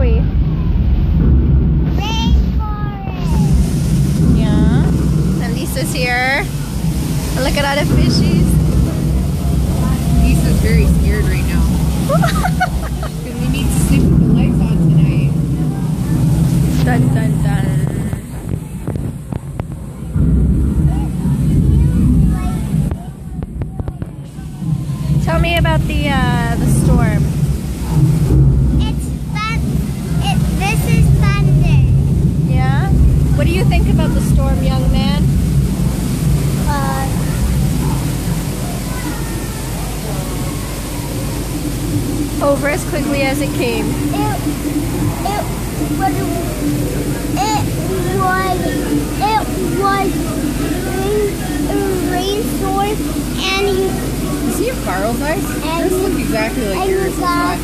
we? Rainforest. Yeah. And Lisa's here. And look at all the fishies. Lisa's very scared right now. Because we need to sleep with the lights on tonight. Dun dun dun. Tell me about the storm. It's fun. This is thunder. Yeah? What do you think about the storm, young man? Over as quickly as it came. It was a rainstorm, and Does he have Carl's eyes? Yours look exactly like yours. got